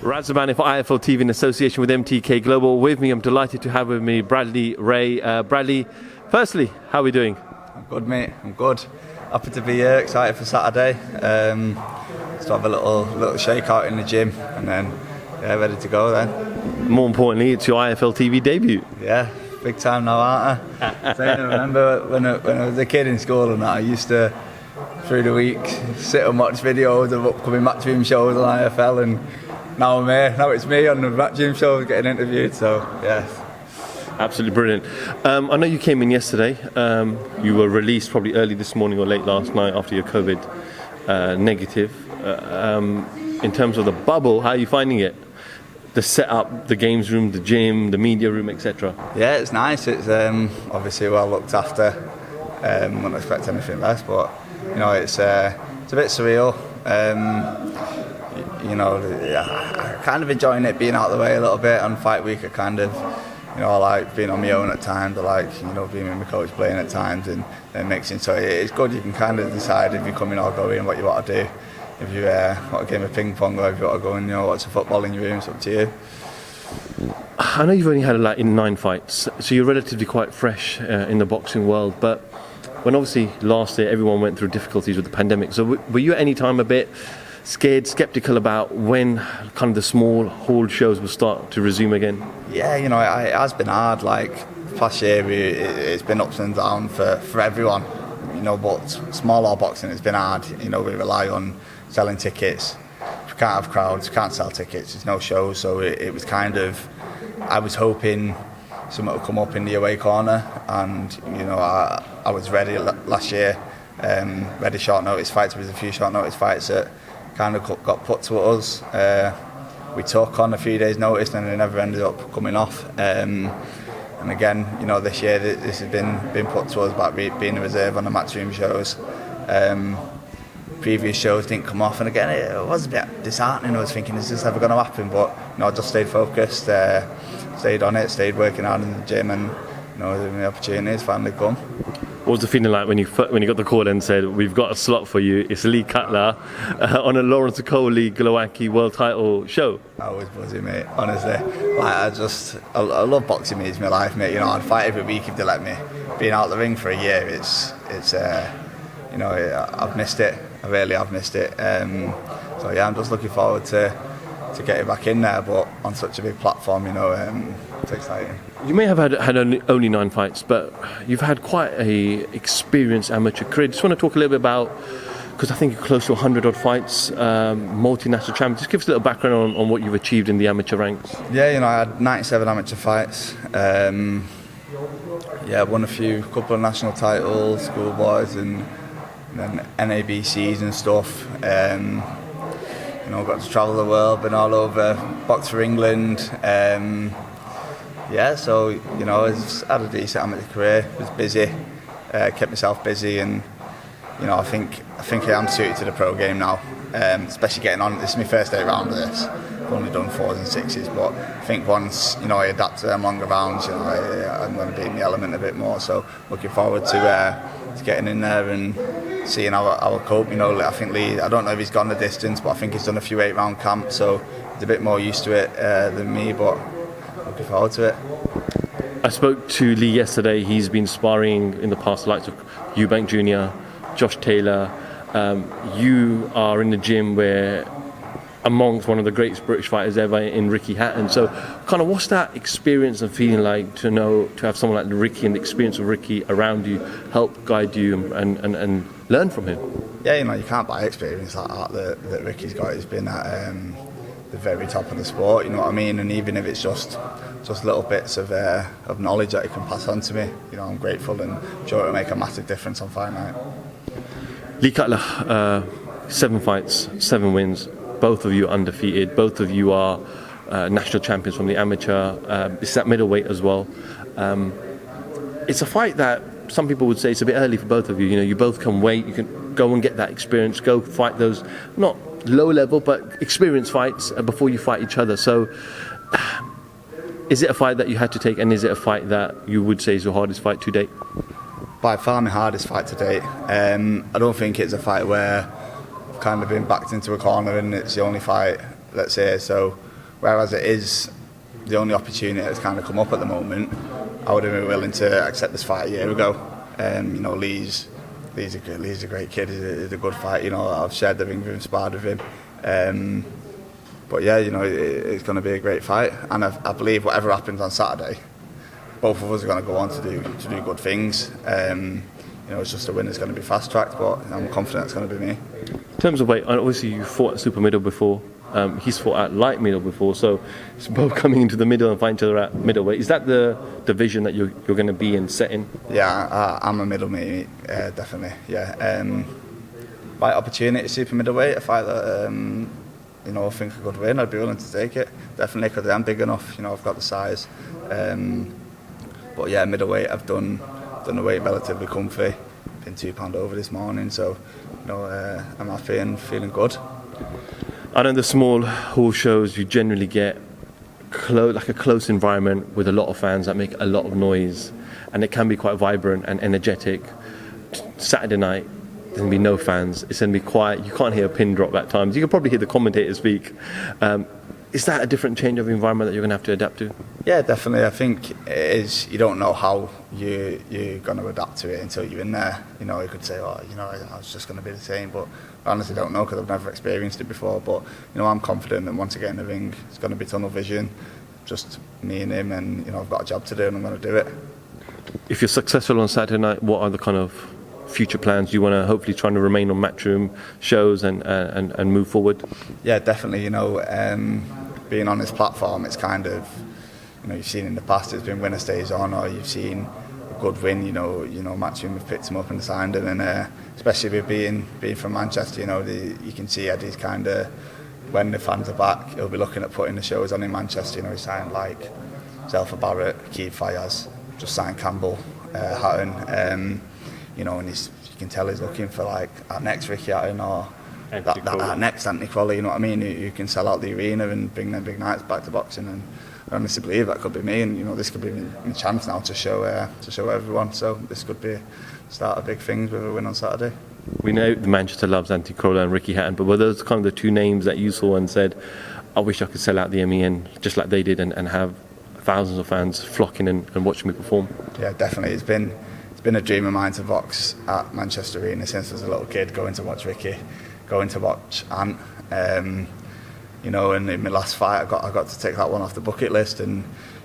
Razabani for IFL TV in association with MTK Global. With me, I'm delighted to have with me Bradley Ray. Bradley, firstly, how are we doing? I'm good, mate. I'm good. Happy to be here. Excited for Saturday. Just have a little shake out in the gym, and then ready to go. Then. More importantly, it's your IFL TV debut. Yeah, big time now, aren't I? I remember when I was a kid in school and that, I used to, through the week, sit and watch videos of upcoming matchroom shows on IFL, and now I'm here. Now it's me on the matchroom show getting interviewed. So yeah. Absolutely brilliant. I know you came in yesterday. You were released probably early this morning or late last night after your COVID negative. In terms of the bubble, how are you finding it? The setup, the games room, the gym, the media room, etc. Yeah, it's nice. It's obviously well looked after. Wouldn't expect anything less, but you know, it's a bit surreal. You know, I'm kind of enjoying it being out of the way a little bit. On fight week, I like being on my own at times. I like, being with my coach, playing at times, and mixing. So it's good. You can kind of decide if you're coming or going, what you want to do. If you want a game of ping pong, or if you want to go and watch a football in your room, it's up to you. I know you've only had 9 fights, so you're relatively quite fresh in the boxing world. But when obviously last year everyone went through difficulties with the pandemic, so were you at any time a bit scared, sceptical about when kind of the small hall shows will start to resume again? Yeah, it has been hard. Like past year, it's been ups and downs for everyone. But small hall boxing, it's been hard. We rely on selling tickets. We can't have crowds, we can't sell tickets. There's no shows, so it was kind of. I was hoping something would come up in the away corner, and I was ready last year. Ready short notice fights. There was a few short notice fights that kind of got put to us. We took on a few days' notice, and it never ended up coming off. And again, this year this has been put to us about being a reserve on the matchroom shows. Previous shows didn't come off, and again it was a bit disheartening. I was thinking, is this ever going to happen? But I just stayed focused, stayed on it, stayed working hard in the gym, and the opportunities finally come. What was the feeling like when you got the call and said, we've got a slot for you, it's Lee Cutler on a Lawrence Okoli Glowacki world title show? I was buzzing, mate, honestly. I love boxing, mate. It's my life, mate. I'd fight every week if they let me. Being out the ring for a year, I've missed it. I really have missed it. So yeah, I'm just looking forward to getting back in there, but on such a big platform, it's exciting. You may have had only 9 fights, but you've had quite a experienced amateur career. Just want to talk a little bit about, because I think you're close to 100 odd fights, multinational champion. Just give us a little background on what you've achieved in the amateur ranks. Yeah, I had 97 amateur fights. Won a couple of national titles, schoolboys, and then NABCs and stuff. Got to travel the world, been all over, boxed for England. So I've had a decent amateur career. Was busy, kept myself busy, and I think I am suited to the pro game now. Especially getting on. This is my first day round of this. I've only done 4s and 6s, but I think once I adapt to them longer rounds, I'm going to be in the element a bit more. So looking forward to getting in there and seeing how I cope. I think Lee, I don't know if he's gone the distance, but I think he's done a few 8-round camps, so he's a bit more used to it than me, but looking forward to it. I spoke to Lee yesterday. He's been sparring in the past, the likes of Eubank Jr., Josh Taylor. You are in the gym where amongst one of the greatest British fighters ever in Ricky Hatton. So kind of what's that experience and feeling like to have someone like Ricky and the experience of Ricky around you help guide you and learn from him? Yeah, you can't buy experience like that Ricky's got. He's been at the very top of the sport, you know what I mean? And even if it's just little bits of knowledge that he can pass on to me, I'm grateful, and I'm sure it'll make a massive difference on fight night. Lee Cutler, 7 fights, 7 wins. Both of you are undefeated. Both of you are national champions from the amateur. It's at middleweight as well. It's a fight that some people would say it's a bit early for both of you. You both can wait. You can go and get that experience. Go fight those, not low level, but experience fights before you fight each other. So, is it a fight that you had to take, and is it a fight that you would say is your hardest fight to date? By far my hardest fight to date. I don't think it's a fight where I've kind of been backed into a corner and it's the only fight, let's say. So whereas it is the only opportunity that's kind of come up at the moment, I would have been willing to accept this fight a year ago. Lee's a great kid. He's a good fight. I've shared the ring with him, sparred with him. But yeah, it's going to be a great fight, and I believe whatever happens on Saturday, both of us are going to go on to do good things. It's just a winner's going to be fast tracked, but I'm confident it's going to be me. In terms of weight, obviously you fought at super middle before. He's fought at light middle before, so it's both coming into the middle and fighting each other at middleweight. Is that the division that you're going to be in, set in? Yeah, I'm a middleweight, definitely. Yeah, right opportunity, super middleweight, a fight that I think I could win. I'd be willing to take it, definitely, because I am big enough. I've got the size. But yeah, middleweight, I've done the weight relatively comfy. Been £2 over this morning, so I'm happy and feeling good. I know the small hall shows you generally get like a close environment with a lot of fans that make a lot of noise, and it can be quite vibrant and energetic. Saturday night, there's going to be no fans. It's going to be quiet. You can't hear a pin drop at times. You can probably hear the commentators speak. Is that a different change of environment that you're going to have to adapt to? Yeah, definitely. I think it is. You don't know how you're going to adapt to it until you're in there. You could say, I was just going to be the same, but I honestly don't know because I've never experienced it before. But I'm confident that once I get in the ring, it's going to be tunnel vision, just me and him, and I've got a job to do, and I'm going to do it. If you're successful on Saturday night, what are the kind of future plans? Do you want to hopefully try to remain on Matchroom shows and move forward? Yeah, definitely. Being on this platform, it's kind of, you've seen in the past it's been winner stays on, or you've seen a good win. Matchroom have picked him up and signed him, and especially with being from Manchester, you can see Eddie's kind of, when the fans are back, he'll be looking at putting the shows on in Manchester. He signed like Zelfa Barrett, Keith Fayaz, just signed Campbell, Hatton, and you can tell he's looking for like our next Ricky Hatton or that next Anthony Crawley, who can sell out the arena and bring them big nights back to boxing. And I honestly believe that could be me, and this could be my chance now to show everyone. So this could be start of big things with a win on Saturday. We know the Manchester loves Anthony Crawley and Ricky Hatton, but were those kind of the two names that you saw and said, I wish I could sell out the MEN just like they did and have thousands of fans flocking and watching me perform? Yeah, definitely. It's been a dream of mine to box at Manchester Arena since I was a little kid, going to watch Ricky, going to watch Ant. And in my last fight, I got to take that one off the bucket list, and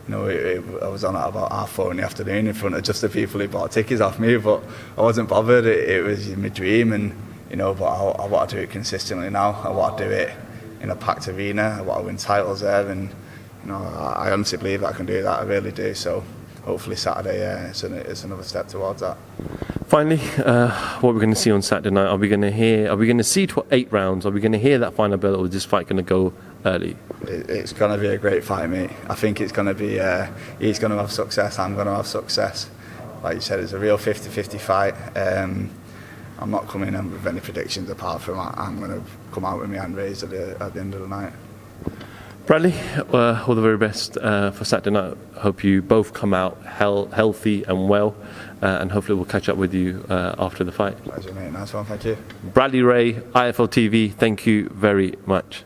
I was on at about 4:30 in the afternoon in front of just the people who bought tickets off me, but I wasn't bothered. It was my dream, and but I want to do it consistently now. I want to do it in a packed arena. I want to win titles there, and I honestly believe that I can do that. I really do. So hopefully Saturday it's another step towards that. Finally, what we're going to see on Saturday night? Are we going to see 8 rounds? Are we going to hear that final bell, or is this fight going to go early? It's going to be a great fight, mate. I think it's going to be. He's going to have success. I'm going to have success. Like you said, it's a real 50-50 fight. I'm not coming in with any predictions apart from I'm going to come out with my hand raised at the end of the night. Bradley, all the very best for Saturday night. I hope you both come out healthy and well, and hopefully we'll catch up with you after the fight. Pleasure, mate. Nice one, thank you. Bradley Ray, IFL TV, thank you very much.